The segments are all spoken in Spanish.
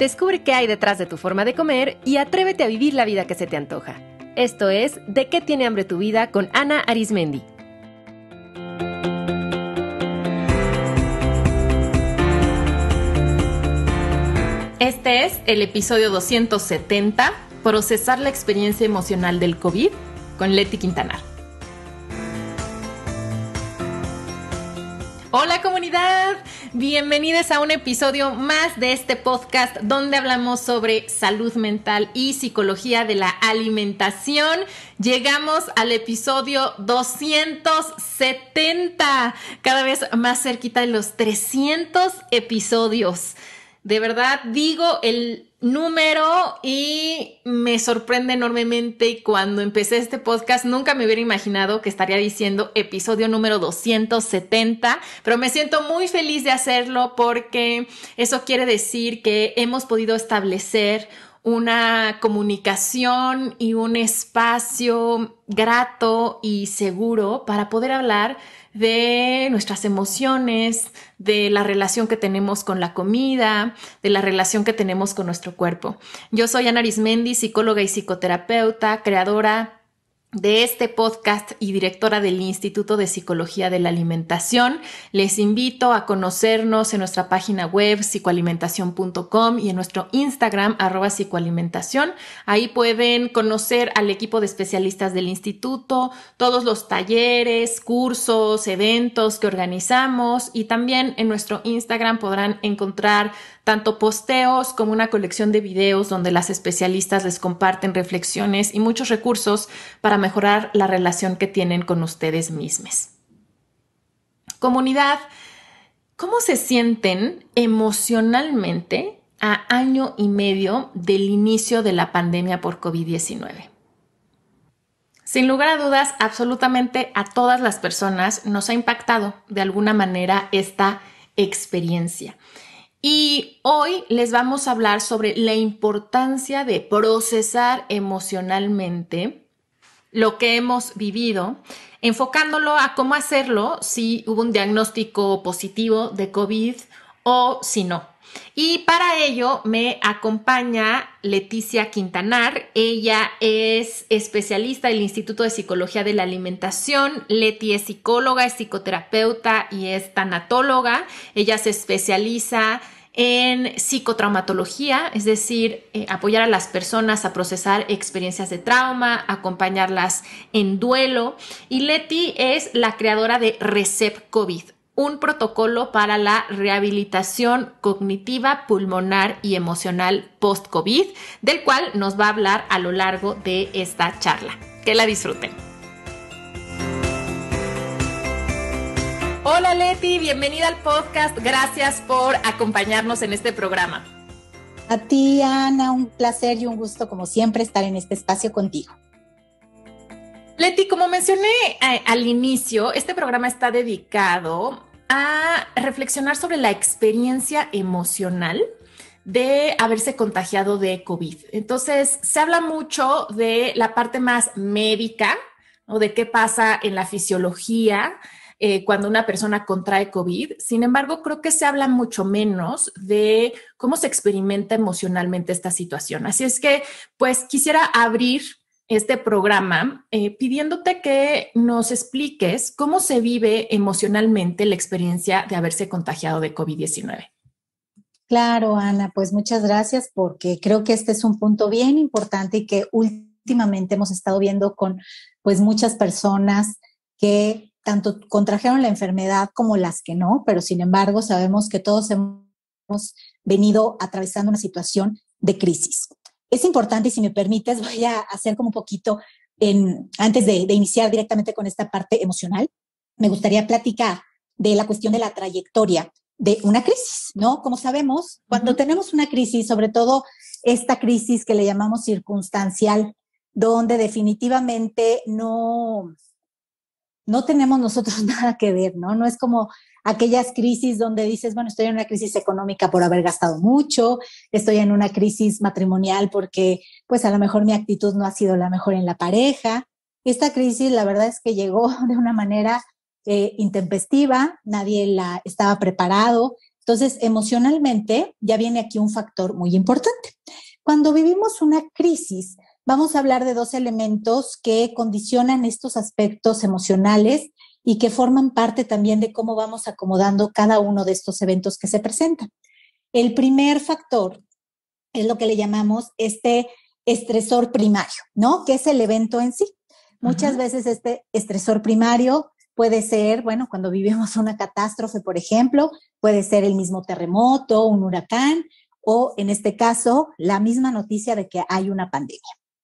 Descubre qué hay detrás de tu forma de comer y atrévete a vivir la vida que se te antoja. Esto es ¿De qué tiene hambre tu vida? Con Ana Arismendi. Este es el episodio 270, Procesar la experiencia emocional del COVID, con Leti Quintanar. Hola comunidad, bienvenidos a un episodio más de este podcast donde hablamos sobre salud mental y psicología de la alimentación. Llegamos al episodio 270, cada vez más cerquita de los 300 episodios. De verdad digo el número y me sorprende enormemente, y cuando empecé este podcast nunca me hubiera imaginado que estaría diciendo episodio número 270, pero me siento muy feliz de hacerlo porque eso quiere decir que hemos podido establecer una comunicación y un espacio grato y seguro para poder hablar de nuestras emociones, de la relación que tenemos con la comida, de la relación que tenemos con nuestro cuerpo. Yo soy Ana Arismendi, psicóloga y psicoterapeuta, creadora de este podcast y directora del Instituto de Psicología de la Alimentación. Les invito a conocernos en nuestra página web psicoalimentación.com y en nuestro Instagram @psicoalimentación. Ahí pueden conocer al equipo de especialistas del instituto, todos los talleres, cursos, eventos que organizamos, y también en nuestro Instagram podrán encontrar tanto posteos como una colección de videos donde las especialistas les comparten reflexiones y muchos recursos para mejorar la relación que tienen con ustedes mismos. Comunidad, ¿cómo se sienten emocionalmente a año y medio del inicio de la pandemia por COVID-19? Sin lugar a dudas, absolutamente a todas las personas nos ha impactado de alguna manera esta experiencia. Y hoy les vamos a hablar sobre la importancia de procesar emocionalmente lo que hemos vivido, enfocándolo a cómo hacerlo si hubo un diagnóstico positivo de COVID o si no. Y para ello me acompaña Leticia Quintanar. Ella es especialista del Instituto de Psicología de la Alimentación. Leti es psicóloga, es psicoterapeuta y es tanatóloga. Ella se especializa en psicotraumatología, es decir, apoyar a las personas a procesar experiencias de trauma, acompañarlas en duelo. Y Leti es la creadora de RECEP COVID, un protocolo para la rehabilitación cognitiva, pulmonar y emocional post-COVID, del cual nos va a hablar a lo largo de esta charla. Que la disfruten. Hola Leti, bienvenida al podcast. Gracias por acompañarnos en este programa. A ti, Ana, un placer y un gusto como siempre estar en este espacio contigo. Leti, como mencioné al inicio, este programa está dedicado a reflexionar sobre la experiencia emocional de haberse contagiado de COVID. Entonces, se habla mucho de la parte más médica, o de qué pasa en la fisiología cuando una persona contrae COVID. Sin embargo, creo que se habla mucho menos de cómo se experimenta emocionalmente esta situación. Así es que, pues, quisiera abrir este programa pidiéndote que nos expliques cómo se vive emocionalmente la experiencia de haberse contagiado de COVID-19. Claro, Ana, pues muchas gracias, porque creo que este es un punto bien importante y que últimamente hemos estado viendo con pues muchas personas que tanto contrajeron la enfermedad como las que no, pero sin embargo sabemos que todos hemos venido atravesando una situación de crisis. Es importante, y si me permites, voy a hacer como un poquito, antes de iniciar directamente con esta parte emocional, me gustaría platicar de la cuestión de la trayectoria de una crisis, ¿no? Como sabemos, cuando tenemos una crisis, sobre todo esta crisis que le llamamos circunstancial, donde definitivamente no tenemos nosotros nada que ver, ¿no? No es como aquellas crisis donde dices, bueno, estoy en una crisis económica por haber gastado mucho, estoy en una crisis matrimonial porque pues a lo mejor mi actitud no ha sido la mejor en la pareja. Esta crisis la verdad es que llegó de una manera intempestiva, nadie la estaba preparado. Entonces, emocionalmente ya viene aquí un factor muy importante. Cuando vivimos una crisis, vamos a hablar de dos elementos que condicionan estos aspectos emocionales y que forman parte también de cómo vamos acomodando cada uno de estos eventos que se presentan. El primer factor es lo que le llamamos este estresor primario, ¿no? Que es el evento en sí. Muchas veces este estresor primario puede ser, bueno, cuando vivimos una catástrofe, por ejemplo, puede ser el mismo terremoto, un huracán, o en este caso, la misma noticia de que hay una pandemia.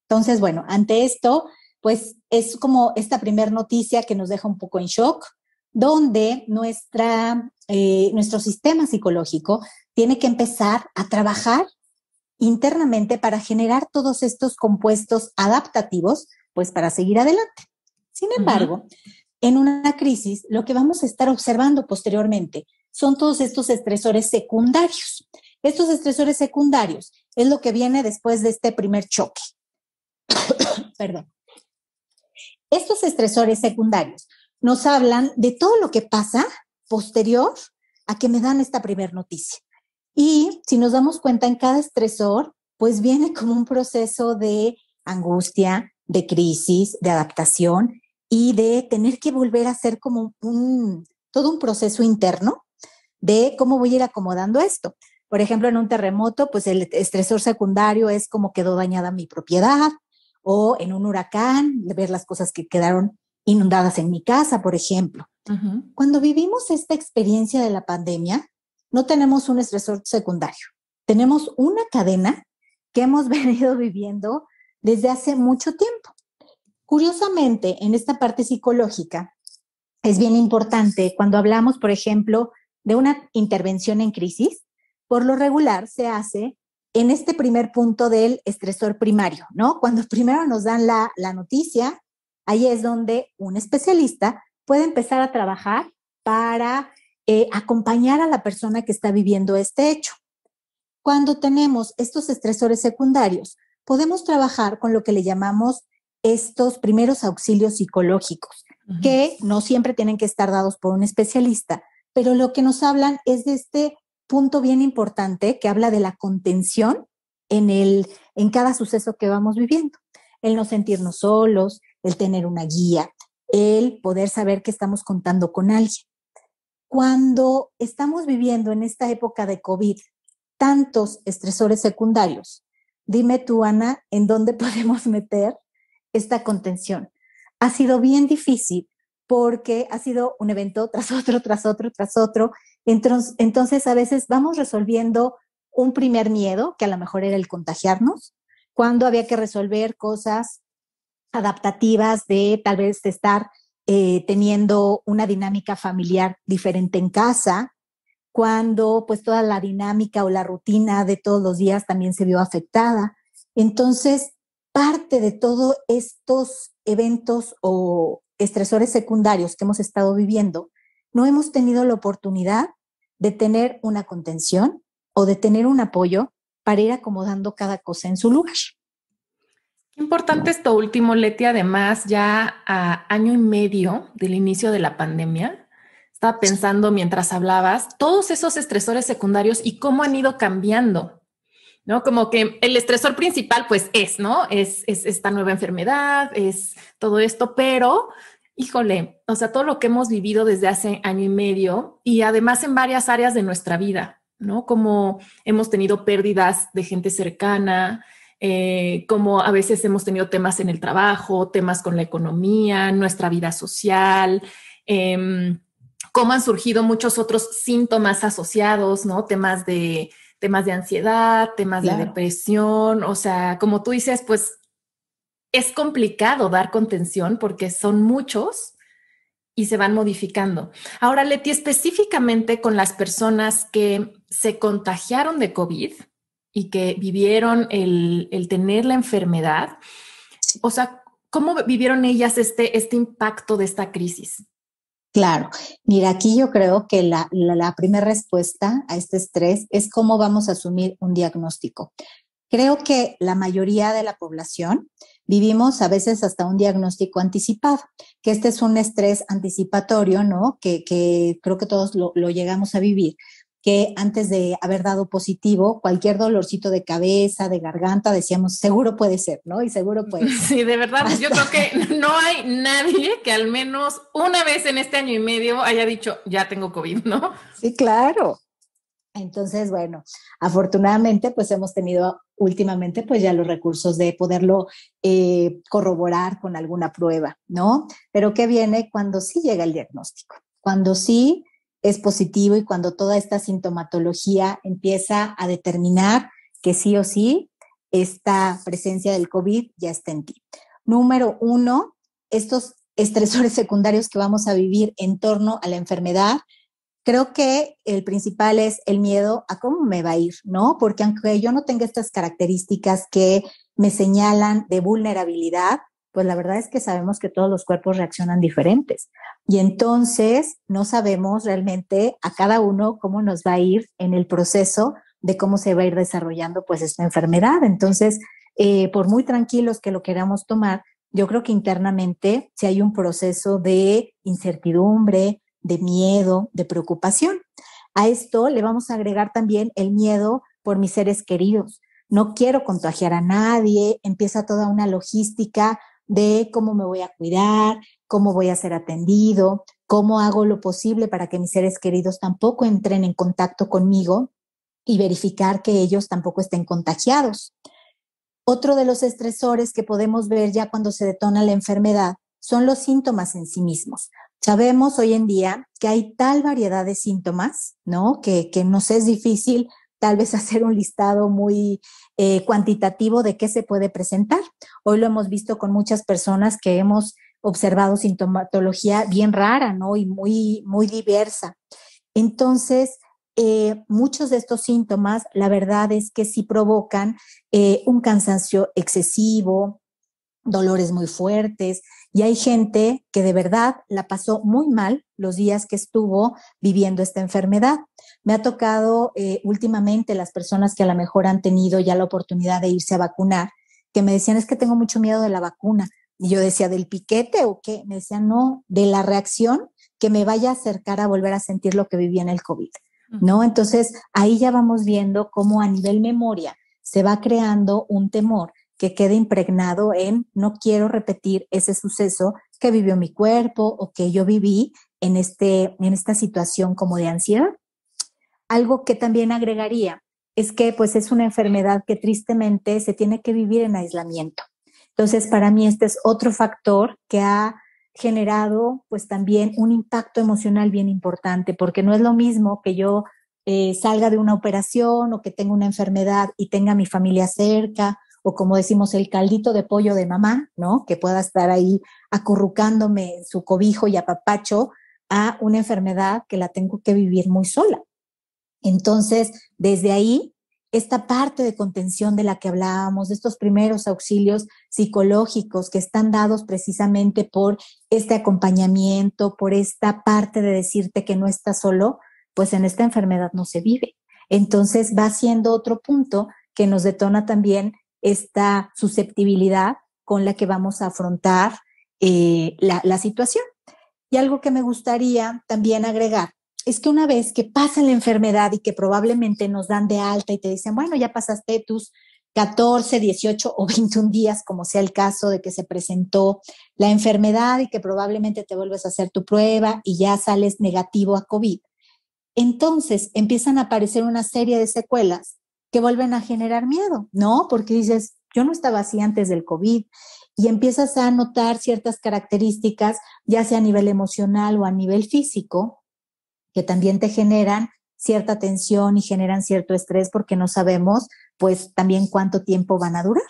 Entonces, bueno, ante esto, pues es como esta primera noticia que nos deja un poco en shock, donde nuestro sistema psicológico tiene que empezar a trabajar internamente para generar todos estos compuestos adaptativos, pues para seguir adelante. Sin embargo, en una crisis, lo que vamos a estar observando posteriormente son todos estos estresores secundarios. Estos estresores secundarios es lo que viene después de este primer choque. Perdón. Estos estresores secundarios nos hablan de todo lo que pasa posterior a que me dan esta primera noticia. Y si nos damos cuenta, en cada estresor, pues viene como un proceso de angustia, de crisis, de adaptación y de tener que volver a hacer como todo un proceso interno de cómo voy a ir acomodando esto. Por ejemplo, en un terremoto, pues el estresor secundario es cómo quedó dañada mi propiedad, o en un huracán, ver las cosas que quedaron inundadas en mi casa, por ejemplo. Cuando vivimos esta experiencia de la pandemia, no tenemos un estresor secundario, tenemos una cadena que hemos venido viviendo desde hace mucho tiempo. Curiosamente, en esta parte psicológica, es bien importante cuando hablamos, por ejemplo, de una intervención en crisis, por lo regular se hace en este primer punto del estresor primario, ¿no? Cuando primero nos dan la noticia, ahí es donde un especialista puede empezar a trabajar para acompañar a la persona que está viviendo este hecho. Cuando tenemos estos estresores secundarios, podemos trabajar con lo que le llamamos estos primeros auxilios psicológicos, que no siempre tienen que estar dados por un especialista, pero lo que nos hablan es de este punto bien importante que habla de la contención en cada suceso que vamos viviendo. El no sentirnos solos, el tener una guía, el poder saber que estamos contando con alguien. Cuando estamos viviendo en esta época de COVID tantos estresores secundarios, dime tú, Ana, ¿en dónde podemos meter esta contención? Ha sido bien difícil porque ha sido un evento tras otro, tras otro, tras otro. Entonces, a veces vamos resolviendo un primer miedo, que a lo mejor era el contagiarnos, cuando había que resolver cosas adaptativas de tal vez de estar teniendo una dinámica familiar diferente en casa, cuando pues toda la dinámica o la rutina de todos los días también se vio afectada. Entonces, parte de todos estos eventos o estresores secundarios que hemos estado viviendo, no hemos tenido la oportunidad de tener una contención o de tener un apoyo para ir acomodando cada cosa en su lugar. Qué importante esto último, Leti, además ya a año y medio del inicio de la pandemia. Estaba pensando mientras hablabas todos esos estresores secundarios y cómo han ido cambiando, ¿no? Como que el estresor principal pues ¿no? Es esta nueva enfermedad, es todo esto, pero híjole, o sea, todo lo que hemos vivido desde hace año y medio y además en varias áreas de nuestra vida, ¿no? Como hemos tenido pérdidas de gente cercana, como a veces hemos tenido temas en el trabajo, temas con la economía, nuestra vida social, cómo han surgido muchos otros síntomas asociados, ¿no? Temas de ansiedad, temas de depresión, o sea, como tú dices, pues es complicado dar contención porque son muchos y se van modificando. Ahora, Leti, específicamente con las personas que se contagiaron de COVID y que vivieron el tener la enfermedad, o sea, ¿cómo vivieron ellas este impacto de esta crisis? Claro, mira, aquí yo creo que la primera respuesta a este estrés es cómo vamos a asumir un diagnóstico. Creo que la mayoría de la población vivimos a veces hasta un diagnóstico anticipado, que este es un estrés anticipatorio, ¿no? Que creo que todos lo llegamos a vivir, que antes de haber dado positivo, cualquier dolorcito de cabeza, de garganta, decíamos, seguro puede ser, ¿no? Y seguro puede ser. Sí, de verdad, Hasta... yo creo que no hay nadie que al menos una vez en este año y medio haya dicho, ya tengo COVID, ¿no? Sí, claro. Entonces, bueno, afortunadamente, pues hemos tenido últimamente, pues ya los recursos de poderlo corroborar con alguna prueba, ¿no? Pero ¿qué viene cuando sí llega el diagnóstico? Cuando sí es positivo y cuando toda esta sintomatología empieza a determinar que sí o sí esta presencia del COVID ya está en ti. Número uno, estos estresores secundarios que vamos a vivir en torno a la enfermedad. Creo que el principal es el miedo a cómo me va a ir, ¿no? Porque aunque yo no tenga estas características que me señalan de vulnerabilidad, pues la verdad es que sabemos que todos los cuerpos reaccionan diferentes. Y entonces no sabemos realmente a cada uno cómo nos va a ir en el proceso de cómo se va a ir desarrollando pues esta enfermedad. Entonces, por muy tranquilos que lo queramos tomar, yo creo que internamente si hay un proceso de incertidumbre, de miedo, de preocupación. A esto le vamos a agregar también el miedo por mis seres queridos. No quiero contagiar a nadie, empieza toda una logística de cómo me voy a cuidar, cómo voy a ser atendido, cómo hago lo posible para que mis seres queridos tampoco entren en contacto conmigo y verificar que ellos tampoco estén contagiados. Otro de los estresores que podemos ver ya cuando se detona la enfermedad son los síntomas en sí mismos. Sabemos hoy en día que hay tal variedad de síntomas, ¿no? Que nos es difícil tal vez hacer un listado muy cuantitativo de qué se puede presentar. Hoy lo hemos visto con muchas personas que hemos observado sintomatología bien rara, ¿no? Y muy diversa. Entonces, muchos de estos síntomas, la verdad es que sí provocan un cansancio excesivo, dolores muy fuertes, y hay gente que de verdad la pasó muy mal los días que estuvo viviendo esta enfermedad. Me ha tocado últimamente las personas que a lo mejor han tenido ya la oportunidad de irse a vacunar, que me decían, es que tengo mucho miedo de la vacuna. Y yo decía, ¿del piquete o qué? Me decían, no, de la reacción que me vaya a acercar a volver a sentir lo que viví en el COVID, ¿no? Entonces, ahí ya vamos viendo cómo a nivel memoria se va creando un temor que quede impregnado en no quiero repetir ese suceso que vivió mi cuerpo o que yo viví en esta situación como de ansiedad. Algo que también agregaría es que pues es una enfermedad que tristemente se tiene que vivir en aislamiento. Entonces, para mí este es otro factor que ha generado pues también un impacto emocional bien importante, porque no es lo mismo que yo salga de una operación o que tenga una enfermedad y tenga a mi familia cerca, o como decimos, el caldito de pollo de mamá, ¿no? Que pueda estar ahí acurrucándome en su cobijo y apapacho, a una enfermedad que la tengo que vivir muy sola. Entonces, desde ahí, esta parte de contención de la que hablábamos, de estos primeros auxilios psicológicos que están dados precisamente por este acompañamiento, por esta parte de decirte que no estás solo, pues en esta enfermedad no se vive. Entonces va siendo otro punto que nos detona también esta susceptibilidad con la que vamos a afrontar la situación. Y algo que me gustaría también agregar es que una vez que pasa la enfermedad y que probablemente nos dan de alta y te dicen, bueno, ya pasaste tus 14, 18 o 21 días, como sea el caso de que se presentó la enfermedad y que probablemente te vuelves a hacer tu prueba y ya sales negativo a COVID, entonces empiezan a aparecer una serie de secuelas que vuelven a generar miedo, ¿no? Porque dices, yo no estaba así antes del COVID, y empiezas a notar ciertas características, ya sea a nivel emocional o a nivel físico, que también te generan cierta tensión y generan cierto estrés porque no sabemos, pues, también cuánto tiempo van a durar.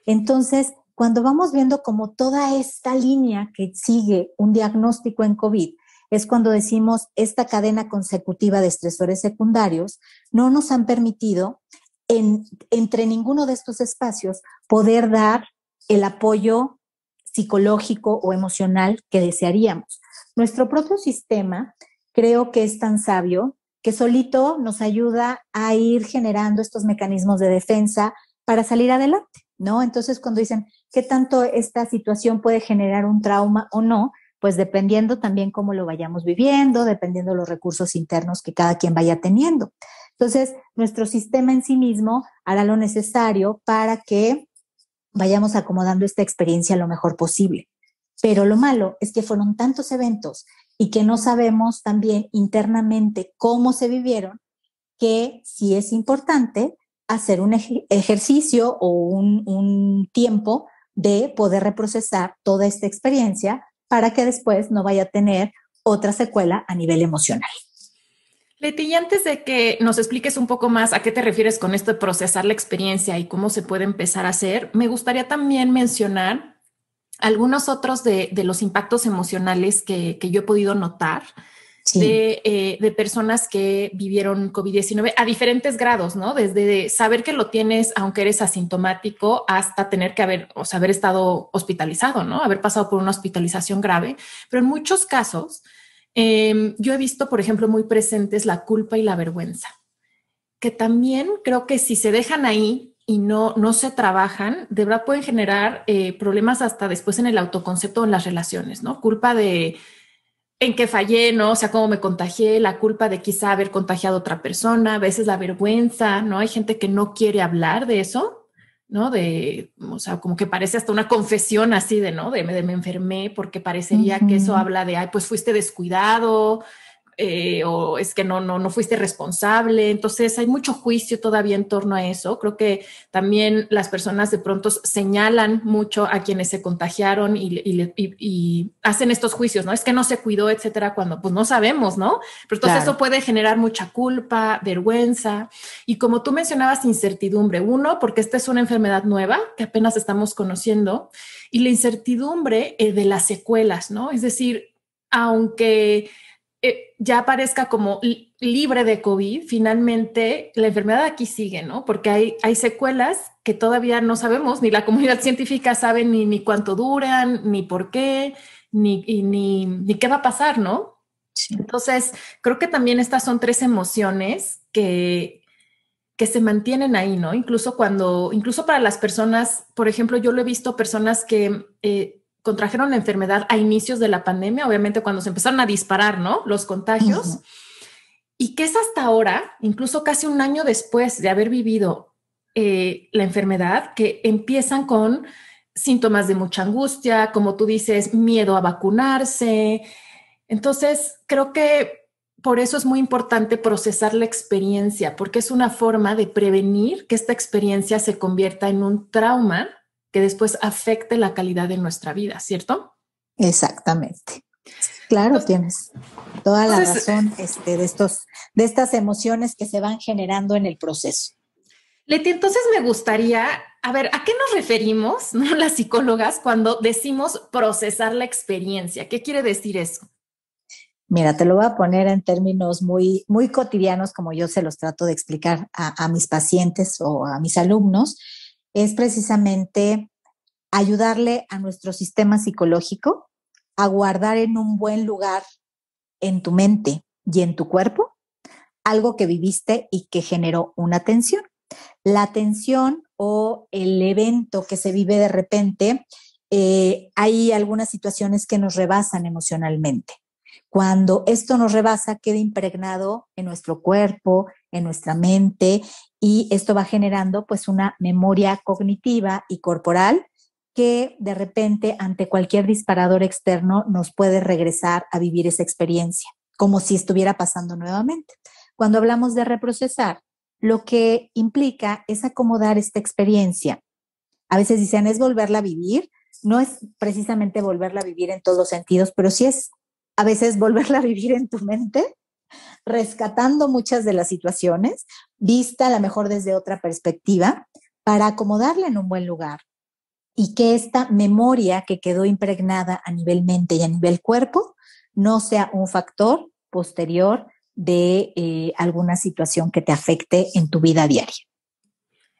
Entonces, cuando vamos viendo como toda esta línea que sigue un diagnóstico en COVID, es cuando decimos esta cadena consecutiva de estresores secundarios no nos han permitido entre ninguno de estos espacios poder dar el apoyo psicológico o emocional que desearíamos. Nuestro propio sistema creo que es tan sabio que solito nos ayuda a ir generando estos mecanismos de defensa para salir adelante, ¿no? Entonces, cuando dicen qué tanto esta situación puede generar un trauma o no, pues dependiendo también cómo lo vayamos viviendo, dependiendo los recursos internos que cada quien vaya teniendo. Entonces, nuestro sistema en sí mismo hará lo necesario para que vayamos acomodando esta experiencia lo mejor posible. Pero lo malo es que fueron tantos eventos y que no sabemos también internamente cómo se vivieron, que sí es importante hacer un ejercicio o un tiempo de poder reprocesar toda esta experiencia para que después no vaya a tener otra secuela a nivel emocional. Leti, y antes de que nos expliques un poco más a qué te refieres con esto de procesar la experiencia y cómo se puede empezar a hacer, me gustaría también mencionar algunos otros de los impactos emocionales que yo he podido notar Sí. de personas que vivieron COVID-19 a diferentes grados, ¿no? Desde saber que lo tienes, aunque eres asintomático, hasta tener que haber estado hospitalizado, ¿no? Haber pasado por una hospitalización grave. Pero en muchos casos, yo he visto, por ejemplo, muy presentes la culpa y la vergüenza, que también creo que si se dejan ahí y no se trabajan, de verdad pueden generar problemas hasta después en el autoconcepto o en las relaciones, ¿no? Culpa de en qué fallé, ¿no? O sea, cómo me contagié, la culpa de quizá haber contagiado a otra persona, a veces la vergüenza, ¿no? Hay gente que no quiere hablar de eso, ¿no? O sea, como que parece hasta una confesión así de, ¿no? De me enfermé porque parecería que eso Uh-huh. habla de, ay, pues fuiste descuidado, o es que no fuiste responsable. Entonces hay mucho juicio todavía en torno a eso. Creo que también las personas de pronto señalan mucho a quienes se contagiaron y hacen estos juicios, ¿no? Es que no se cuidó, etcétera, cuando pues no sabemos, ¿no? Pero entonces Claro. eso puede generar mucha culpa, vergüenza y como tú mencionabas, incertidumbre. Uno, porque esta es una enfermedad nueva que apenas estamos conociendo y la incertidumbre de las secuelas, ¿no? Es decir, aunque ya aparezca como libre de COVID, finalmente la enfermedad aquí sigue, ¿no? Porque hay secuelas que todavía no sabemos, ni la comunidad científica sabe ni cuánto duran, ni por qué, ni qué va a pasar, ¿no? Sí. Entonces, creo que también estas son tres emociones que se mantienen ahí, ¿no? Incluso para las personas, por ejemplo, yo lo he visto personas que contrajeron la enfermedad a inicios de la pandemia, obviamente cuando se empezaron a disparar, ¿no? Los contagios, Uh-huh. y que es hasta ahora, incluso casi un año después de haber vivido la enfermedad, que empiezan con síntomas de mucha angustia, como tú dices, miedo a vacunarse. Entonces, creo que por eso es muy importante procesar la experiencia, porque es una forma de prevenir que esta experiencia se convierta en un trauma que después afecte la calidad de nuestra vida, ¿cierto? Exactamente. Claro, Entonces, tienes toda la entonces razón, de estas emociones que se van generando en el proceso. Leti, entonces me gustaría, a ver, ¿a qué nos referimos, no, las psicólogas, cuando decimos procesar la experiencia? ¿Qué quiere decir eso? Mira, te lo voy a poner en términos muy, muy cotidianos, como yo se los trato de explicar a mis pacientes o a mis alumnos. Es precisamente ayudarle a nuestro sistema psicológico a guardar en un buen lugar en tu mente y en tu cuerpo algo que viviste y que generó una tensión. La tensión o el evento que se vive de repente, hay algunas situaciones que nos rebasan emocionalmente. Cuando esto nos rebasa, queda impregnado en nuestro cuerpo, en nuestra mente, y esto va generando pues una memoria cognitiva y corporal que de repente ante cualquier disparador externo nos puede regresar a vivir esa experiencia, como si estuviera pasando nuevamente. Cuando hablamos de reprocesar, lo que implica es acomodar esta experiencia. A veces dicen, es volverla a vivir. No es precisamente volverla a vivir en todos los sentidos, pero sí es a veces volverla a vivir en tu mente, rescatando muchas de las situaciones, vista a lo mejor desde otra perspectiva, para acomodarla en un buen lugar y que esta memoria que quedó impregnada a nivel mente y a nivel cuerpo no sea un factor posterior de alguna situación que te afecte en tu vida diaria.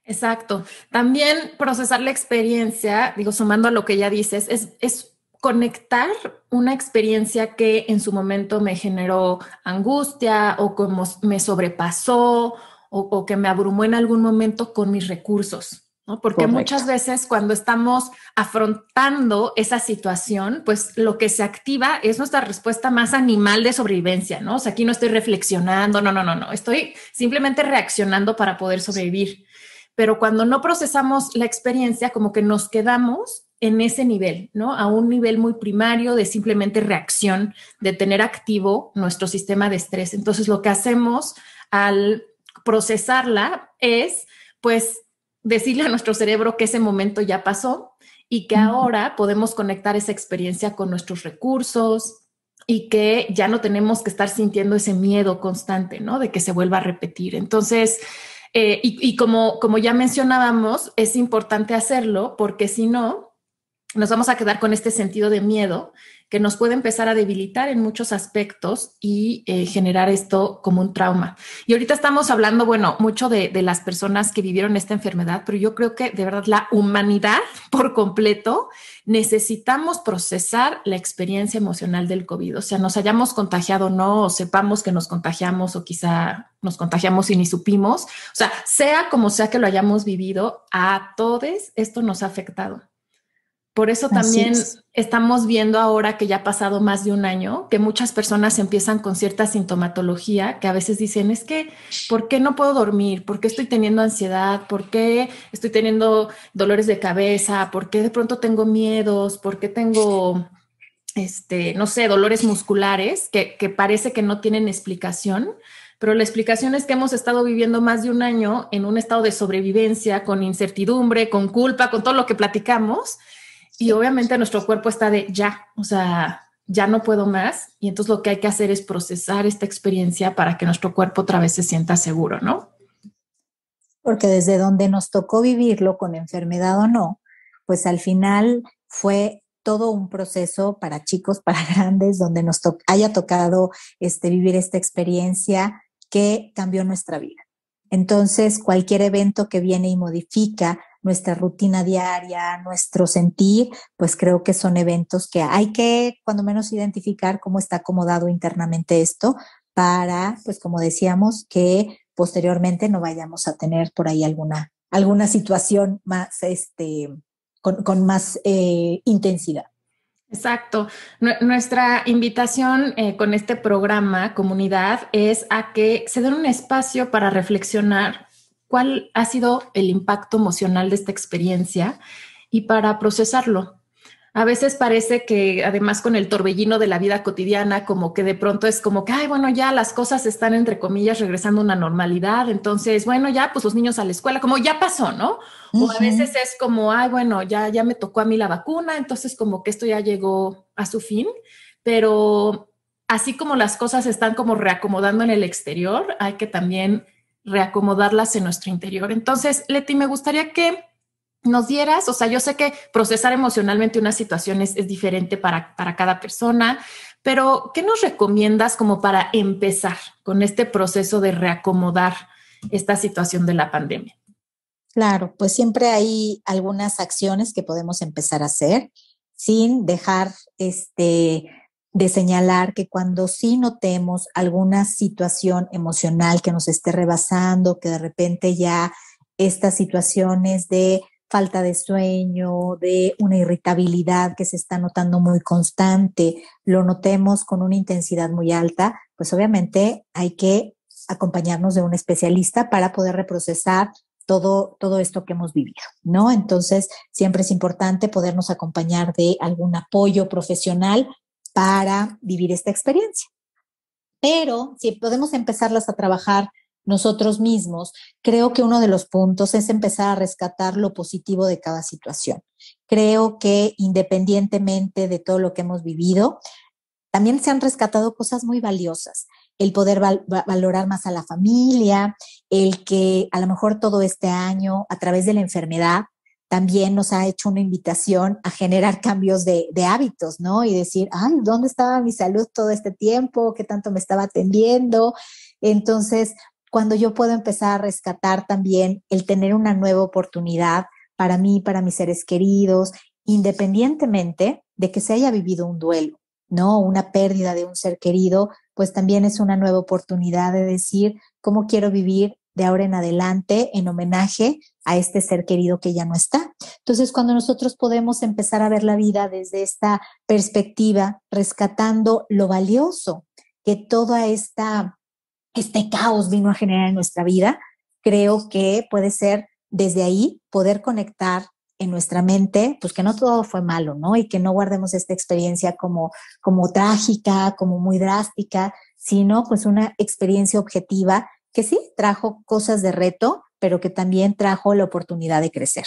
Exacto. También procesar la experiencia, digo, sumando a lo que ya dices, es conectar una experiencia que en su momento me generó angustia o como me sobrepasó o que me abrumó en algún momento con mis recursos. ¿no? Porque Correcto. muchas veces cuando estamos afrontando esa situación, pues lo que se activa es nuestra respuesta más animal de sobrevivencia, ¿no? O sea, aquí no estoy reflexionando, no, estoy simplemente reaccionando para poder sobrevivir. Pero cuando no procesamos la experiencia, como que nos quedamos en ese nivel, ¿no? A un nivel muy primario de simplemente reacción, de tener activo nuestro sistema de estrés. Entonces, lo que hacemos al procesarla es, pues, decirle a nuestro cerebro que ese momento ya pasó y que ahora podemos conectar esa experiencia con nuestros recursos y que ya no tenemos que estar sintiendo ese miedo constante, ¿no? De que se vuelva a repetir. Entonces, como ya mencionábamos, es importante hacerlo porque si no, nos vamos a quedar con este sentido de miedo que nos puede empezar a debilitar en muchos aspectos y generar esto como un trauma. Y ahorita estamos hablando, bueno, mucho de las personas que vivieron esta enfermedad, pero yo creo que de verdad la humanidad por completo necesitamos procesar la experiencia emocional del COVID. O sea, nos hayamos contagiado o no, o sepamos que nos contagiamos o quizá nos contagiamos y ni supimos. O sea como sea que lo hayamos vivido, a todos esto nos ha afectado. Por eso Así también es. estamos viendo ahora que ya ha pasado más de un año, que muchas personas empiezan con cierta sintomatología, que a veces dicen, es que, ¿por qué no puedo dormir? ¿Por qué estoy teniendo ansiedad? ¿Por qué estoy teniendo dolores de cabeza? ¿Por qué de pronto tengo miedos? ¿Por qué tengo, no sé, dolores musculares que parece que no tienen explicación? Pero la explicación es que hemos estado viviendo más de un año en un estado de sobrevivencia, con incertidumbre, con culpa, con todo lo que platicamos. Y Sí. obviamente nuestro cuerpo está de ya, o sea, ya no puedo más. Y entonces lo que hay que hacer es procesar esta experiencia para que nuestro cuerpo otra vez se sienta seguro, ¿no? Porque desde donde nos tocó vivirlo, con enfermedad o no, pues al final fue todo un proceso para chicos, para grandes, donde haya tocado vivir esta experiencia que cambió nuestra vida. Entonces, cualquier evento que viene y modifica nuestra rutina diaria, nuestro sentir, pues creo que son eventos que hay que, cuando menos, identificar cómo está acomodado internamente esto para, pues como decíamos, que posteriormente no vayamos a tener por ahí alguna situación más, con más intensidad. Exacto. Nuestra invitación con este programa, comunidad, es a que se den un espacio para reflexionar cuál ha sido el impacto emocional de esta experiencia y para procesarlo. A veces parece que además con el torbellino de la vida cotidiana, como que de pronto es como que, ay, bueno, ya las cosas están entre comillas regresando a una normalidad. Entonces, bueno, ya pues los niños a la escuela, como ya pasó, ¿no? O a veces Ujú. es como, ay, bueno, ya me tocó a mí la vacuna, entonces como que esto ya llegó a su fin. Pero así como las cosas están como reacomodando en el exterior, hay que también reacomodarlas en nuestro interior. Entonces, Leti, me gustaría que nos dieras, o sea, yo sé que procesar emocionalmente una situación es diferente para cada persona, pero ¿qué nos recomiendas como para empezar con este proceso de reacomodar esta situación de la pandemia? Claro, pues siempre hay algunas acciones que podemos empezar a hacer sin dejar de señalar que cuando sí notemos alguna situación emocional que nos esté rebasando, que de repente ya estas situaciones de falta de sueño, de una irritabilidad que se está notando muy constante, lo notemos con una intensidad muy alta, pues obviamente hay que acompañarnos de un especialista para poder reprocesar todo esto que hemos vivido, ¿no? Entonces, siempre es importante podernos acompañar de algún apoyo profesional para vivir esta experiencia. Pero si podemos empezarlas a trabajar nosotros mismos, creo que uno de los puntos es empezar a rescatar lo positivo de cada situación. Creo que independientemente de todo lo que hemos vivido, también se han rescatado cosas muy valiosas, el poder valorar más a la familia, el que a lo mejor todo este año, a través de la enfermedad, también nos ha hecho una invitación a generar cambios de hábitos, ¿no? Y decir, ay, ¿dónde estaba mi salud todo este tiempo? ¿Qué tanto me estaba atendiendo? Entonces, cuando yo puedo empezar a rescatar también el tener una nueva oportunidad para mí, para mis seres queridos, independientemente de que se haya vivido un duelo, ¿no? Una pérdida de un ser querido, pues también es una nueva oportunidad de decir cómo quiero vivir de ahora en adelante en homenaje a este ser querido que ya no está. Entonces, cuando nosotros podemos empezar a ver la vida desde esta perspectiva, rescatando lo valioso que toda este caos vino a generar en nuestra vida, creo que puede ser desde ahí poder conectar en nuestra mente, pues que no todo fue malo, ¿no? Y que no guardemos esta experiencia como trágica, como muy drástica, sino pues una experiencia objetiva que sí trajo cosas de reto, pero que también trajo la oportunidad de crecer.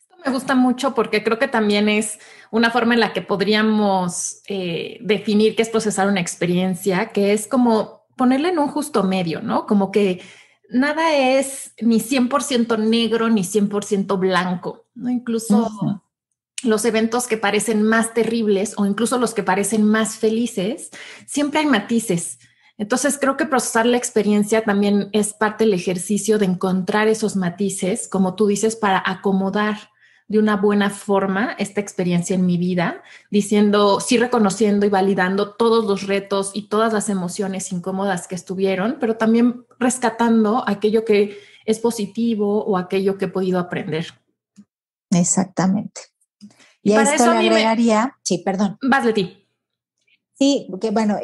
Esto me gusta mucho porque creo que también es una forma en la que podríamos definir qué es procesar una experiencia, que es como ponerle en un justo medio, ¿no? Como que nada es ni 100% negro ni 100% blanco, ¿no? Incluso Uh-huh. los eventos que parecen más terribles o incluso los que parecen más felices, siempre hay matices. Entonces creo que procesar la experiencia también es parte del ejercicio de encontrar esos matices, como tú dices, para acomodar de una buena forma esta experiencia en mi vida, diciendo, sí reconociendo y validando todos los retos y todas las emociones incómodas que estuvieron, pero también rescatando aquello que es positivo o aquello que he podido aprender. Exactamente. Y Y a para esto eso a le mí me... agregaría, sí, perdón. Vas, Leti. Sí, que bueno,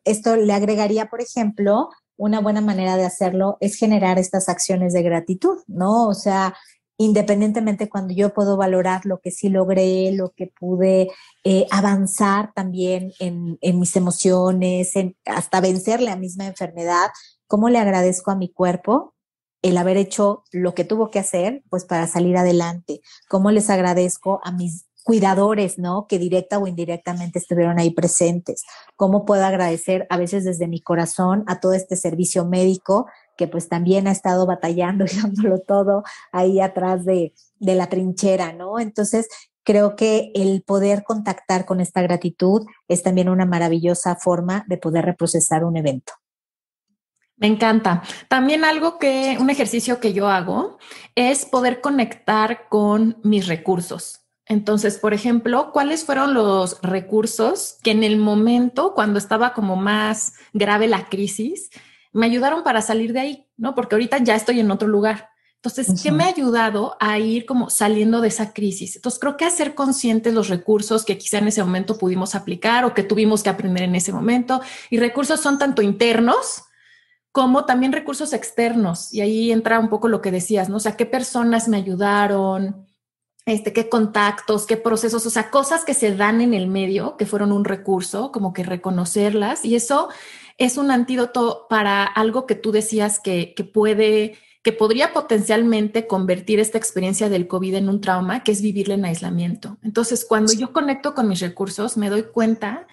esto le agregaría, por ejemplo, una buena manera de hacerlo es generar estas acciones de gratitud, ¿no? O sea, independientemente cuando yo puedo valorar lo que sí logré, lo que pude avanzar también en mis emociones, hasta vencer la misma enfermedad, ¿cómo le agradezco a mi cuerpo el haber hecho lo que tuvo que hacer, pues para salir adelante? ¿Cómo les agradezco a mis cuidadores, ¿no? Que directa o indirectamente estuvieron ahí presentes? ¿Cómo puedo agradecer a veces desde mi corazón a todo este servicio médico que pues también ha estado batallando y dándolo todo ahí atrás de la trinchera, ¿no? Entonces, creo que el poder contactar con esta gratitud es también una maravillosa forma de poder reprocesar un evento. Me encanta. También un ejercicio que yo hago es poder conectar con mis recursos. Entonces, por ejemplo, ¿cuáles fueron los recursos que en el momento, cuando estaba como más grave la crisis, me ayudaron para salir de ahí? ¿No? Porque ahorita ya estoy en otro lugar. Entonces, ¿qué me ha Uh-huh. ayudado a ir como saliendo de esa crisis? Entonces, creo que hacer conscientes los recursos que quizá en ese momento pudimos aplicar o que tuvimos que aprender en ese momento. Y recursos son tanto internos como también recursos externos. Y ahí entra un poco lo que decías, ¿no? O sea, qué personas me ayudaron, qué contactos, qué procesos, o sea, cosas que se dan en el medio, que fueron un recurso, como que reconocerlas. Y eso es un antídoto para algo que tú decías que podría potencialmente convertir esta experiencia del COVID en un trauma, que es vivirla en aislamiento. Entonces, cuando yo conecto con mis recursos, me doy cuenta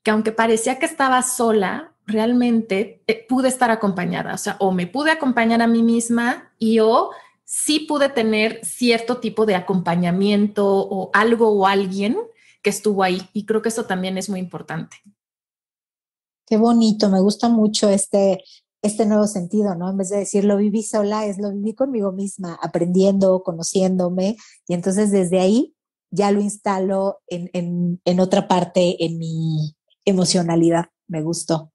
que aunque parecía que estaba sola, realmente pude estar acompañada, o sea, o me pude acompañar a mí misma y o sí pude tener cierto tipo de acompañamiento o algo o alguien que estuvo ahí. Y creo que eso también es muy importante. Qué bonito, me gusta mucho este nuevo sentido, ¿no? En vez de decir lo viví sola, es lo viví conmigo misma, aprendiendo, conociéndome, y entonces desde ahí ya lo instalo en otra parte, en mi emocionalidad. Me gustó.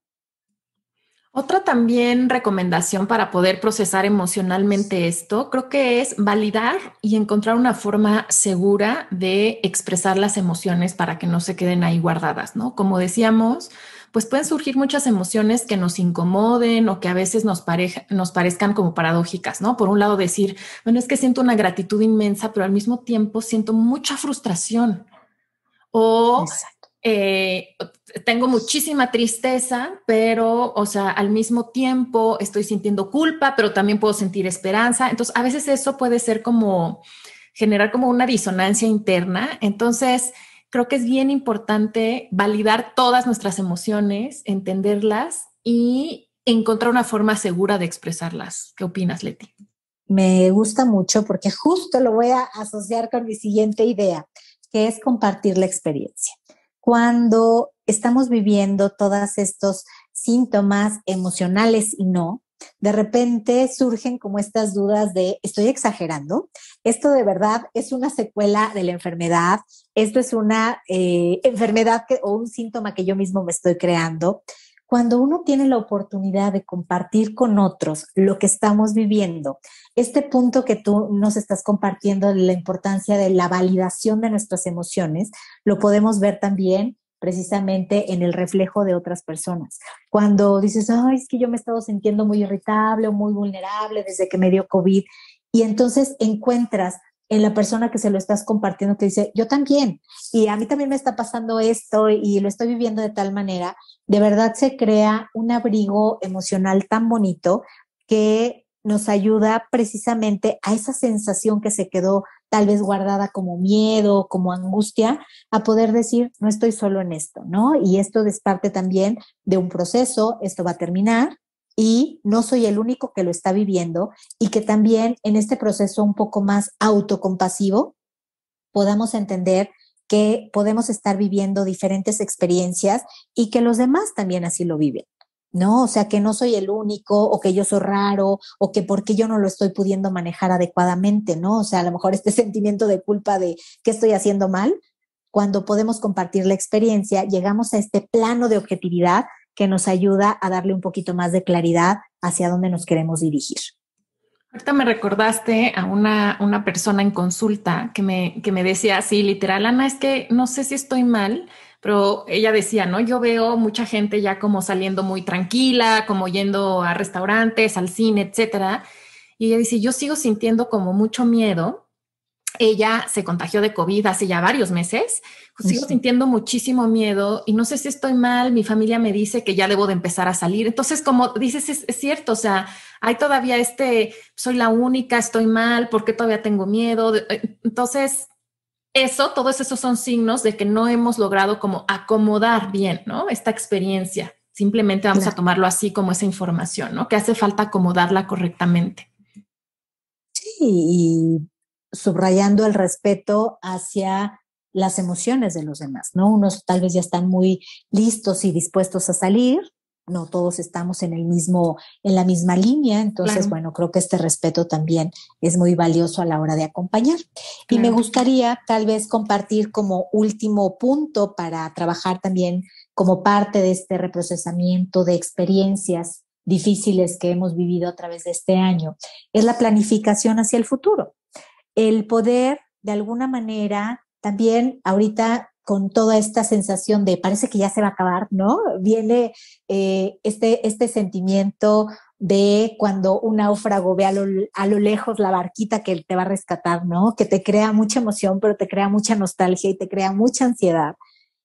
Otra también recomendación para poder procesar emocionalmente esto, creo que es validar y encontrar una forma segura de expresar las emociones para que no se queden ahí guardadas, ¿no? Como decíamos, pues pueden surgir muchas emociones que nos incomoden o que a veces nos parezcan como paradójicas, ¿no? Por un lado decir, bueno, es que siento una gratitud inmensa, pero al mismo tiempo siento mucha frustración. O Exacto. eh, tengo muchísima tristeza, pero, o sea, al mismo tiempo estoy sintiendo culpa, pero también puedo sentir esperanza. Entonces, a veces eso puede ser como generar como una disonancia interna. Entonces, creo que es bien importante validar todas nuestras emociones, entenderlas y encontrar una forma segura de expresarlas. ¿Qué opinas, Leti? Me gusta mucho porque justo lo voy a asociar con mi siguiente idea, que es compartir la experiencia. Cuando estamos viviendo todos estos síntomas emocionales y no, de repente surgen como estas dudas de, ¿estoy exagerando? ¿Esto de verdad es una secuela de la enfermedad? ¿Esto es una enfermedad o un síntoma que yo mismo me estoy creando? cuando uno tiene la oportunidad de compartir con otros lo que estamos viviendo, este punto que tú nos estás compartiendo de la importancia de la validación de nuestras emociones, lo podemos ver también precisamente en el reflejo de otras personas. Cuando dices, ay, es que yo me he estado sintiendo muy irritable o muy vulnerable desde que me dio COVID, y entonces encuentras en la persona que se lo estás compartiendo que dice, yo también, y a mí también me está pasando esto y lo estoy viviendo de tal manera, de verdad se crea un abrigo emocional tan bonito que nos ayuda precisamente a esa sensación que se quedó tal vez guardada como miedo, como angustia, a poder decir, no estoy solo en esto, ¿no? Y esto es parte también de un proceso, esto va a terminar y no soy el único que lo está viviendo y que también en este proceso un poco más autocompasivo podamos entender que podemos estar viviendo diferentes experiencias y que los demás también así lo viven, ¿no? O sea, que no soy el único o que yo soy raro o que porque yo no lo estoy pudiendo manejar adecuadamente, ¿no? O sea, a lo mejor este sentimiento de culpa de qué estoy haciendo mal, cuando podemos compartir la experiencia, llegamos a este plano de objetividad que nos ayuda a darle un poquito más de claridad hacia dónde nos queremos dirigir. Ahorita me recordaste a una persona en consulta que me decía así, literal, Ana, es que no sé si estoy mal, pero ella decía, ¿no? Yo veo mucha gente ya como saliendo muy tranquila, como yendo a restaurantes, al cine, etcétera. Y ella dice, yo sigo sintiendo como mucho miedo. Ella se contagió de COVID hace ya varios meses, pues sigo sintiendo muchísimo miedo y no sé si estoy mal, mi familia me dice que ya debo de empezar a salir. Entonces, como dices, es cierto, o sea, hay todavía soy la única, estoy mal, ¿por qué todavía tengo miedo? Entonces, todos esos son signos de que no hemos logrado como acomodar bien, ¿no? Esta experiencia. Simplemente vamos a Claro. tomarlo así como esa información, ¿no? Que hace falta acomodarla correctamente. Sí, y subrayando el respeto hacia las emociones de los demás, ¿no? Unos tal vez ya están muy listos y dispuestos a salir, no todos estamos en el mismo, en la misma línea, entonces, Claro, bueno, creo que este respeto también es muy valioso a la hora de acompañar. Y me claro. gustaría tal vez compartir como último punto para trabajar también como parte de este reprocesamiento de experiencias difíciles que hemos vivido a través de este año es la planificación hacia el futuro. El poder, de alguna manera, también ahorita con toda esta sensación de parece que ya se va a acabar, ¿no? Viene este sentimiento de cuando un náufrago ve a lo lejos la barquita que te va a rescatar, ¿no? Que te crea mucha emoción, pero te crea mucha nostalgia y te crea mucha ansiedad.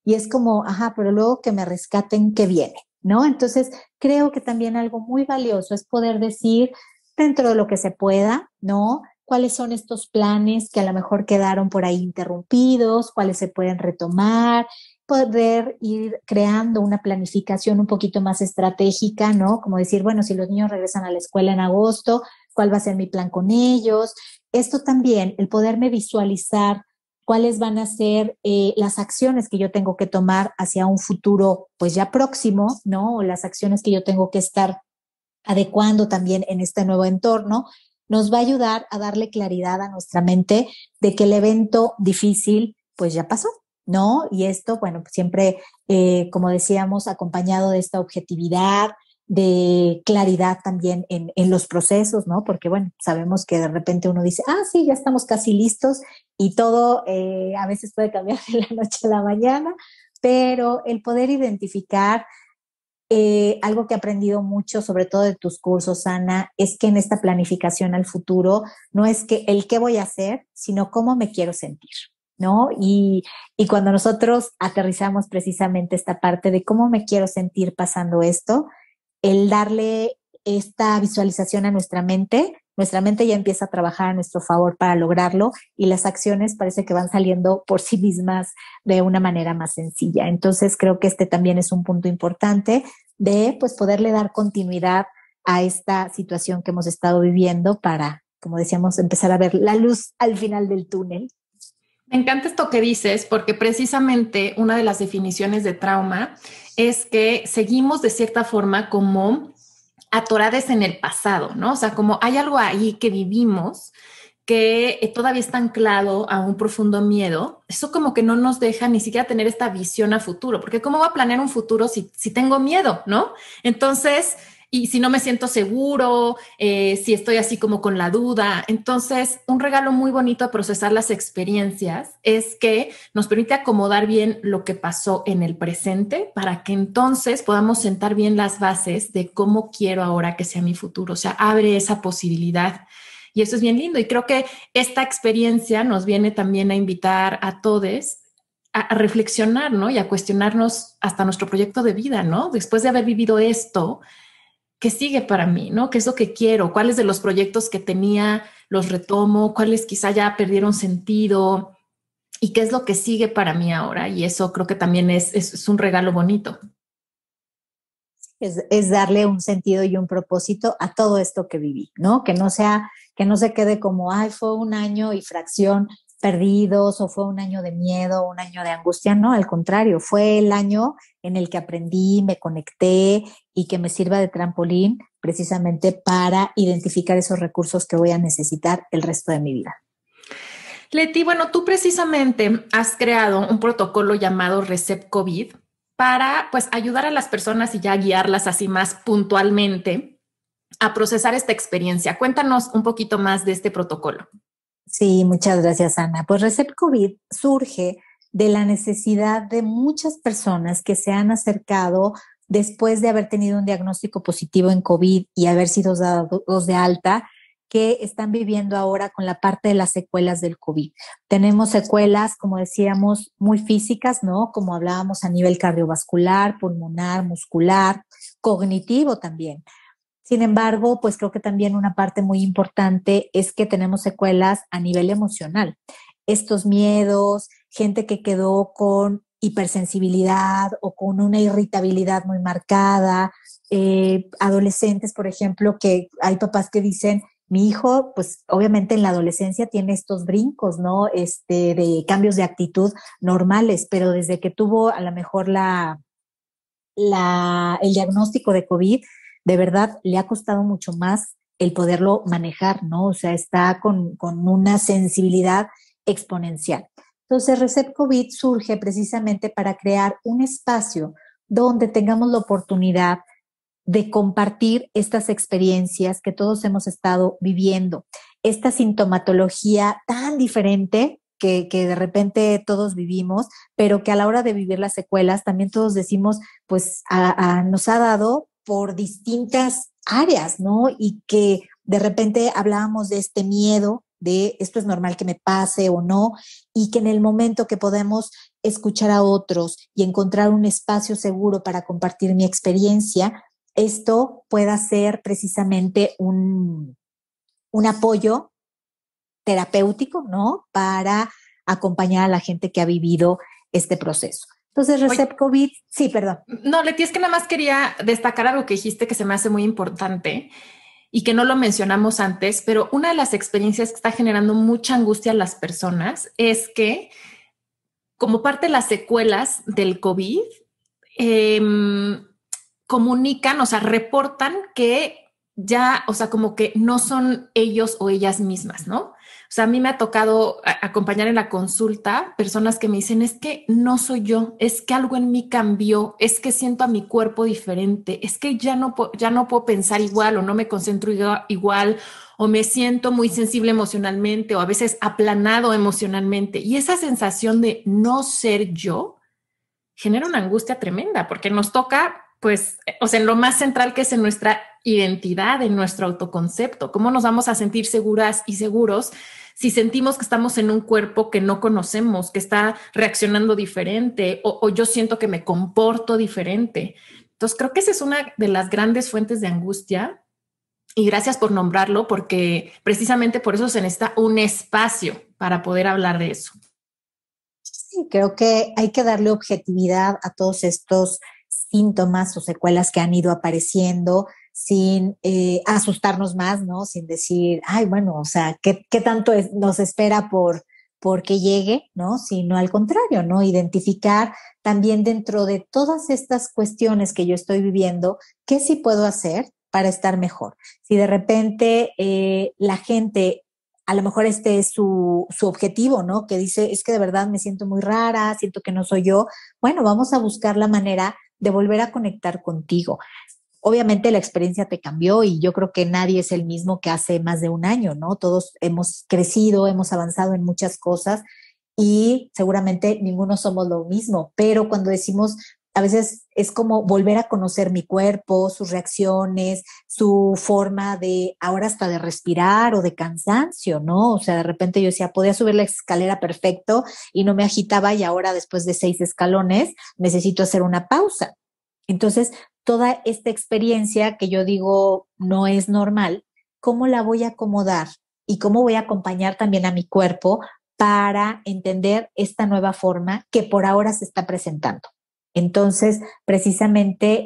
Y es como, ajá, pero luego que me rescaten, ¿qué viene? ¿No? Entonces, creo que también algo muy valioso es poder decir, dentro de lo que se pueda, ¿no? ¿Cuáles son estos planes que a lo mejor quedaron por ahí interrumpidos? ¿Cuáles se pueden retomar? Poder ir creando una planificación un poquito más estratégica, ¿no? Como decir, bueno, si los niños regresan a la escuela en agosto, ¿cuál va a ser mi plan con ellos? Esto también, el poderme visualizar cuáles van a ser las acciones que yo tengo que tomar hacia un futuro, pues ya próximo, ¿no? O las acciones que yo tengo que estar adecuando también en este nuevo entorno, nos va a ayudar a darle claridad a nuestra mente de que el evento difícil pues ya pasó, ¿no? Y esto, bueno, pues siempre, como decíamos, acompañado de esta objetividad, de claridad también en los procesos, ¿no? Porque, bueno, sabemos que de repente uno dice, ah, sí, ya estamos casi listos y todo a veces puede cambiar de la noche a la mañana, pero el poder identificar algo que he aprendido mucho, sobre todo de tus cursos, Ana, es que en esta planificación al futuro no es que el qué voy a hacer, sino cómo me quiero sentir, ¿no? Y cuando nosotros aterrizamos precisamente esta parte de cómo me quiero sentir pasando esto, el darle esta visualización a nuestra mente ya empieza a trabajar a nuestro favor para lograrlo y las acciones parece que van saliendo por sí mismas de una manera más sencilla. Entonces creo que este también es un punto importante de pues poderle dar continuidad a esta situación que hemos estado viviendo para, como decíamos, empezar a ver la luz al final del túnel. Me encanta esto que dices porque precisamente una de las definiciones de trauma es que seguimos de cierta forma como atoradas en el pasado, ¿no? O sea, como hay algo ahí que vivimos que todavía está anclado a un profundo miedo, eso como que no nos deja ni siquiera tener esta visión a futuro, porque ¿cómo voy a planear un futuro si tengo miedo, no? Entonces, y si no me siento seguro, si estoy así como con la duda. Entonces, un regalo muy bonito a procesar las experiencias es que nos permite acomodar bien lo que pasó en el presente para que entonces podamos sentar bien las bases de cómo quiero ahora que sea mi futuro. O sea, abre esa posibilidad. Y eso es bien lindo. Y creo que esta experiencia nos viene también a invitar a todos a reflexionar, ¿no? Y a cuestionarnos hasta nuestro proyecto de vida, ¿no? Después de haber vivido esto, ¿qué sigue para mí? ¿No? ¿Qué es lo que quiero? ¿Cuáles de los proyectos que tenía los retomo? ¿Cuáles quizá ya perdieron sentido? ¿Y qué es lo que sigue para mí ahora? Y eso creo que también es un regalo bonito. Es darle un sentido y un propósito a todo esto que viví, ¿no? Que no se quede como, ay, fue un año y fracción perdidos o fue un año de miedo, un año de angustia, no, al contrario, fue el año en el que aprendí, me conecté y que me sirva de trampolín precisamente para identificar esos recursos que voy a necesitar el resto de mi vida. Leti, bueno, tú precisamente has creado un protocolo llamado Recep COVID para pues ayudar a las personas y ya guiarlas así más puntualmente a procesar esta experiencia. Cuéntanos un poquito más de este protocolo. Sí, muchas gracias, Ana. Pues Recep COVID surge de la necesidad de muchas personas que se han acercado después de haber tenido un diagnóstico positivo en COVID y haber sido dados de alta, que están viviendo ahora con la parte de las secuelas del COVID. Tenemos secuelas, como decíamos, muy físicas, ¿no? Como hablábamos a nivel cardiovascular, pulmonar, muscular, cognitivo también. Sin embargo, pues creo que también una parte muy importante es que tenemos secuelas a nivel emocional. Estos miedos, gente que quedó con hipersensibilidad o con una irritabilidad muy marcada, adolescentes, por ejemplo, que hay papás que dicen, mi hijo, pues obviamente en la adolescencia tiene estos brincos, ¿no? De cambios de actitud normales, pero desde que tuvo a lo mejor el diagnóstico de COVID, de verdad le ha costado mucho más el poderlo manejar, ¿no? O sea, está con una sensibilidad exponencial. Entonces, Recep COVID surge precisamente para crear un espacio donde tengamos la oportunidad de compartir estas experiencias que todos hemos estado viviendo, esta sintomatología tan diferente que de repente todos vivimos, pero que a la hora de vivir las secuelas también todos decimos, pues nos ha dado por distintas áreas, ¿no? Y que de repente hablábamos de este miedo, de esto es normal que me pase o no, y que en el momento que podemos escuchar a otros y encontrar un espacio seguro para compartir mi experiencia, esto pueda ser precisamente un apoyo terapéutico, ¿no? Para acompañar a la gente que ha vivido este proceso. Entonces, Oye, Recep COVID, sí, perdón. no, Leti, es que nada más quería destacar algo que dijiste que se me hace muy importante y que no lo mencionamos antes, pero una de las experiencias que está generando mucha angustia a las personas es que como parte de las secuelas del COVID, eh, comunican, o sea, reportan que ya, o sea, como que no son ellos o ellas mismas, ¿no? O sea, a mí me ha tocado acompañar en la consulta personas que me dicen, es que no soy yo, es que algo en mí cambió, es que siento a mi cuerpo diferente, es que ya no puedo pensar igual o no me concentro igual o me siento muy sensible emocionalmente o a veces aplanado emocionalmente. Y esa sensación de no ser yo genera una angustia tremenda porque nos toca, pues, o sea, en lo más central que es en nuestra identidad, en nuestro autoconcepto, cómo nos vamos a sentir seguras y seguros si sentimos que estamos en un cuerpo que no conocemos, que está reaccionando diferente o yo siento que me comporto diferente. Entonces, creo que esa es una de las grandes fuentes de angustia y gracias por nombrarlo porque precisamente por eso se necesita un espacio para poder hablar de eso. Sí, creo que hay que darle objetividad a todos estos síntomas o secuelas que han ido apareciendo sin asustarnos más, ¿no? Sin decir, ay, bueno, o sea, ¿qué tanto nos espera por que llegue, ¿no? Sino al contrario, ¿no? Identificar también dentro de todas estas cuestiones que yo estoy viviendo, ¿qué sí puedo hacer para estar mejor? Si de repente la gente a lo mejor este es su objetivo, ¿no? Que dice, es que de verdad me siento muy rara, siento que no soy yo. Bueno, vamos a buscar la manera de volver a conectar contigo. Obviamente la experiencia te cambió y yo creo que nadie es el mismo que hace más de un año, ¿no? Todos hemos crecido, hemos avanzado en muchas cosas y seguramente ninguno somos lo mismo, pero cuando decimos, a veces es como volver a conocer mi cuerpo, sus reacciones, su forma de, ahora hasta de respirar o de cansancio, ¿no? O sea, de repente yo decía, podía subir la escalera perfecto y no me agitaba y ahora después de 6 escalones necesito hacer una pausa. Entonces, toda esta experiencia que yo digo no es normal, ¿cómo la voy a acomodar y cómo voy a acompañar también a mi cuerpo para entender esta nueva forma que por ahora se está presentando? Entonces, precisamente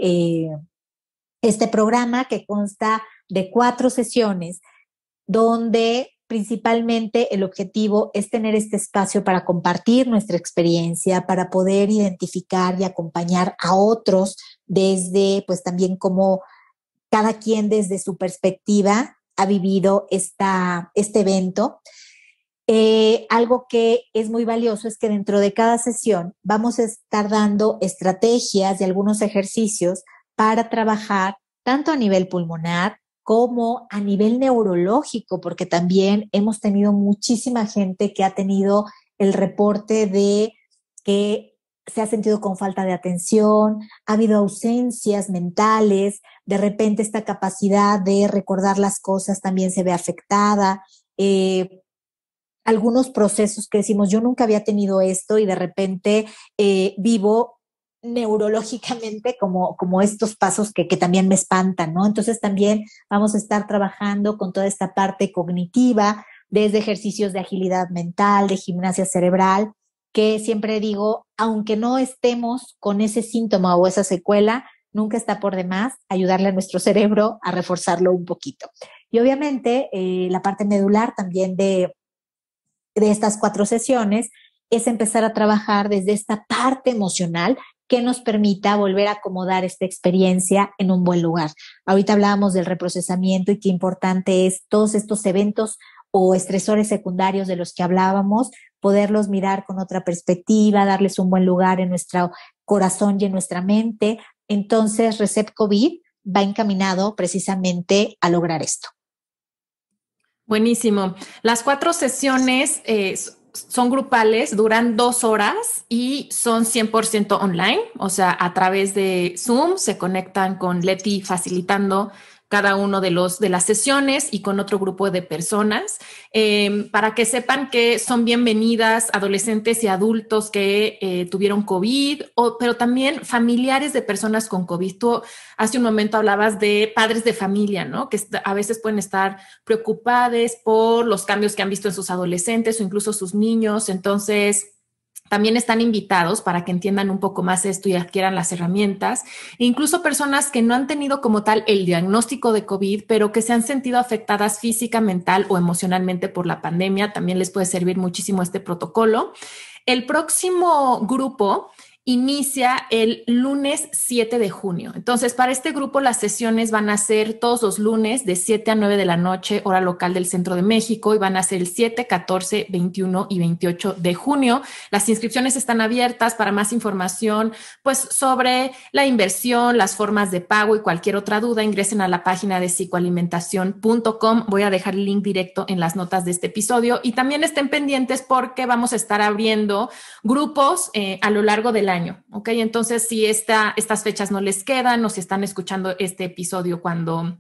este programa que consta de 4 sesiones donde principalmente el objetivo es tener este espacio para compartir nuestra experiencia, para poder identificar y acompañar a otros desde, pues también como cada quien desde su perspectiva ha vivido este evento. Algo que es muy valioso es que dentro de cada sesión vamos a estar dando estrategias y algunos ejercicios para trabajar tanto a nivel pulmonar como a nivel neurológico, porque también hemos tenido muchísima gente que ha tenido el reporte de que se ha sentido con falta de atención, ha habido ausencias mentales, de repente esta capacidad de recordar las cosas también se ve afectada. Algunos procesos que decimos, yo nunca había tenido esto y de repente vivo neurológicamente como estos pasos que también me espantan, ¿no? Entonces también vamos a estar trabajando con toda esta parte cognitiva, desde ejercicios de agilidad mental, de gimnasia cerebral, que siempre digo, aunque no estemos con ese síntoma o esa secuela, nunca está por demás ayudarle a nuestro cerebro a reforzarlo un poquito. Y obviamente la parte medular también de estas 4 sesiones es empezar a trabajar desde esta parte emocional que nos permita volver a acomodar esta experiencia en un buen lugar. Ahorita hablábamos del reprocesamiento y qué importante es todos estos eventos o estresores secundarios de los que hablábamos, poderlos mirar con otra perspectiva, darles un buen lugar en nuestro corazón y en nuestra mente. Entonces, Recep COVID va encaminado precisamente a lograr esto. Buenísimo. Las 4 sesiones son grupales, duran 2 horas y son 100% online, o sea, a través de Zoom se conectan con Leti facilitando cada uno de las sesiones y con otro grupo de personas, para que sepan que son bienvenidas adolescentes y adultos que tuvieron COVID, pero también familiares de personas con COVID. Tú hace un momento hablabas de padres de familia, ¿no? Que a veces pueden estar preocupados por los cambios que han visto en sus adolescentes o incluso sus niños. Entonces, también están invitados para que entiendan un poco más esto y adquieran las herramientas. E incluso personas que no han tenido como tal el diagnóstico de COVID, pero que se han sentido afectadas física, mental o emocionalmente por la pandemia, también les puede servir muchísimo este protocolo. El próximo grupo inicia el lunes 7 de junio. Entonces, para este grupo las sesiones van a ser todos los lunes de 7 a 9 de la noche, hora local del Centro de México, y van a ser el 7, 14, 21 y 28 de junio. Las inscripciones están abiertas. Para más información, pues sobre la inversión, las formas de pago y cualquier otra duda, ingresen a la página de psicoalimentación.com. Voy a dejar el link directo en las notas de este episodio y también estén pendientes porque vamos a estar abriendo grupos a lo largo del año. ¿Ok? Entonces, si estas fechas no les quedan o si están escuchando este episodio cuando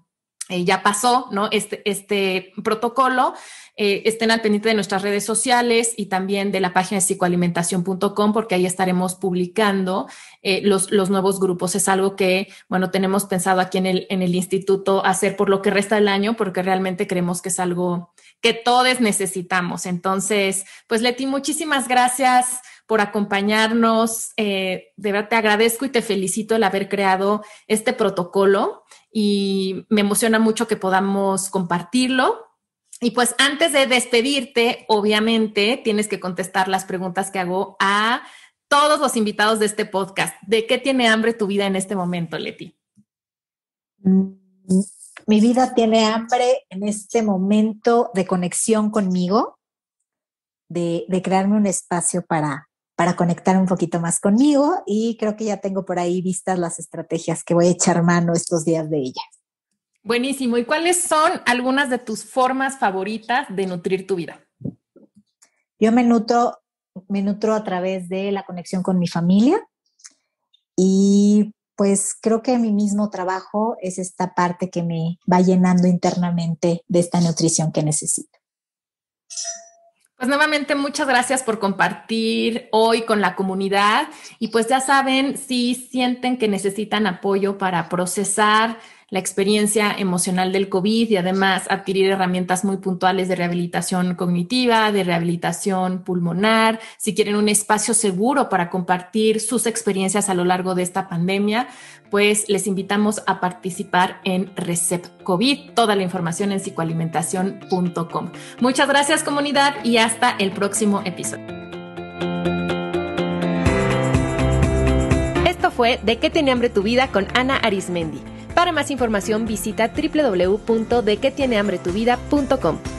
ya pasó, ¿no? Este protocolo, estén al pendiente de nuestras redes sociales y también de la página de psicoalimentación.com porque ahí estaremos publicando los nuevos grupos. Es algo que, bueno, tenemos pensado aquí en el instituto hacer por lo que resta del año porque realmente creemos que es algo que todos necesitamos. Entonces, pues Leti, muchísimas gracias por acompañarnos. De verdad te agradezco y te felicito el haber creado este protocolo y me emociona mucho que podamos compartirlo. Y pues antes de despedirte, obviamente tienes que contestar las preguntas que hago a todos los invitados de este podcast. ¿De qué tiene hambre tu vida en este momento, Leti? mi vida tiene hambre en este momento de conexión conmigo, de crearme un espacio para conectar un poquito más conmigo, y creo que ya tengo por ahí vistas las estrategias que voy a echar mano estos días de ellas. Buenísimo. ¿Y cuáles son algunas de tus formas favoritas de nutrir tu vida? Yo me nutro a través de la conexión con mi familia, y pues creo que mi mismo trabajo es esta parte que me va llenando internamente de esta nutrición que necesito. Pues nuevamente muchas gracias por compartir hoy con la comunidad, y pues ya saben, si sienten que necesitan apoyo para procesar la experiencia emocional del COVID y además adquirir herramientas muy puntuales de rehabilitación cognitiva, de rehabilitación pulmonar, si quieren un espacio seguro para compartir sus experiencias a lo largo de esta pandemia, pues les invitamos a participar en Recept COVID. Toda la información en psicoalimentación.com. Muchas gracias, comunidad, y hasta el próximo episodio. Esto fue ¿De qué tiene hambre tu vida? Con Ana Arismendi. Para más información visita www.dequetienehambretuvida.com.